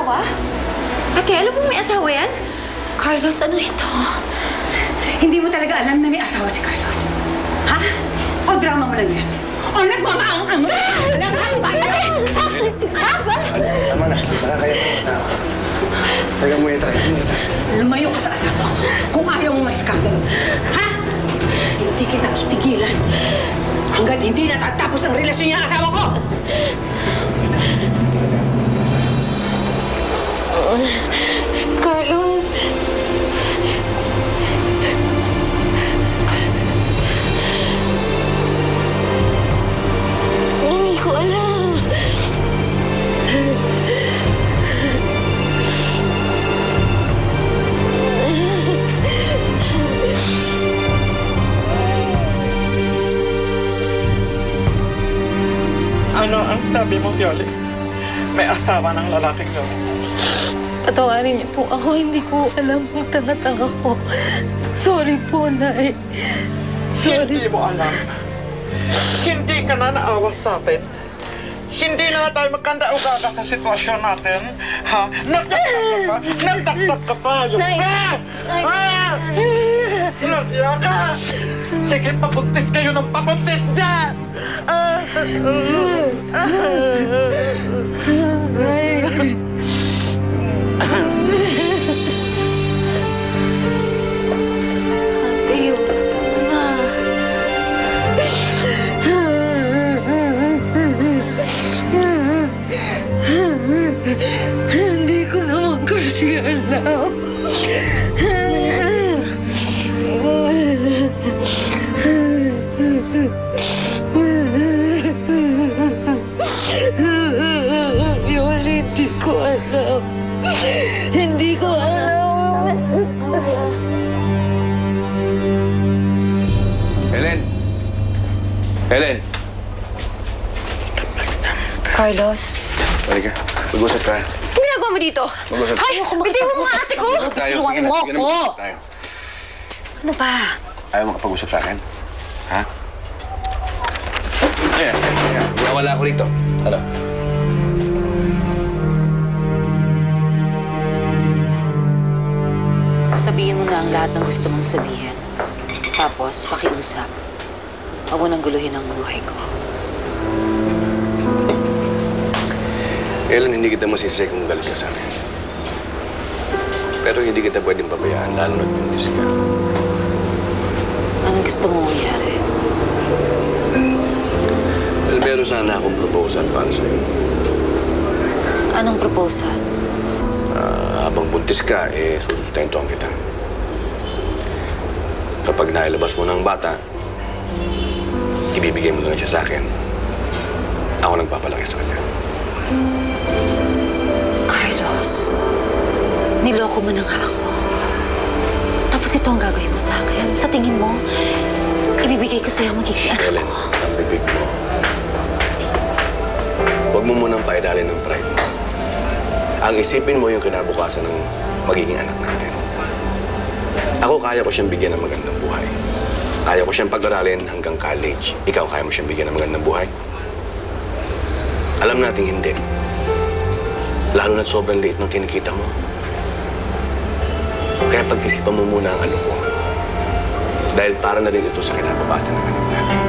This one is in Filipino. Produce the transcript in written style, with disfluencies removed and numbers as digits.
asawa? Ate, alam mo may asawa yan? Carlos, ano ito? Hindi mo talaga alam na may asawa si Carlos. Ha? O drama mo lang yan? O nagmamaang-ang mo? Alam mo, ha? Tama na. Nakakaya na. Taga mo yun tayo. Lumayo ka sa asawa ko kung ayaw mo maiskalo. Ha? Hindi kita titigilan hanggat hindi natatapos ang relasyon niya ng asawa ko. Carlos! Hindi ko alam. Ano ang sabi mo, Violet? May asawa ng lalaking yun. Patawarin niyo po ako. Hindi ko alam ang tanga-tanga ko. Sorry po, Nay. Sorry. Hindi mo alam. Hindi ka na naawa sa atin. Hindi na tayo magkanda-ugaga sa sitwasyon natin. Ha? Nagtaktak ka pa? Nagtaktak ka pa! Yung Nay! Nay! Nagya ka! Sige, pabuntis kayo ng pabuntis dyan! Nay! Ate, tama na. Hindi ko naman kasi alam. Yun, hindi ko alam. Hindi ko alam. Helen! Helen! Carlos. Halika. Mag-usap tayo. Ano ginagawa mo dito? Mag-usap. Ay, hindi mo mga ate ko! Tayo. Iwan Sige na. mo Sige na. ako. Mag-usap tayo. Ano ba? Ayaw makapag-usap sa akin? Ha? Ayan. Ayan. Wala ako rito. Ano? Sabihin mo na ang lahat ng gusto mong sabihin. Tapos, pakiusap. Huwag mo nang guluhin ang buhay ko. Helen, hindi kita masisisi kung galit ka sa akin. Pero hindi kita pwedeng pabayaan, lalo na't bundis ka. Anong gusto mong mangyari? Well, meron sana akong proposal para sa'yo. Anong proposal? Habang buntis ka, susustentuhan kita. Kapag nailabas mo ng bata, ibibigay mo na lang siya sa akin. Ako nagpapalaki sa kanya. Carlos, niloko mo na nga ako. Tapos ito ang gagawin mo sa akin. Sa tingin mo, ibibigay ko sa'yo ang magiging anak Helen, ko. ang bibig mo. Huwag mo munang paidalin ng pride mo. Ang isipin mo yung kinabukasan ng magiging anak natin. Ako, kaya ko siyang bigyan ng magandang buhay. Kaya ko siyang pag-aralin hanggang college. Ikaw, kaya mo siyang bigyan ng magandang buhay? Alam natin hindi. Lalo na sobrang liit ng kinikita mo. Kaya pag-isipan mo muna ang ano ko. Dahil para na rin ito sa kinabukasan ng anak natin.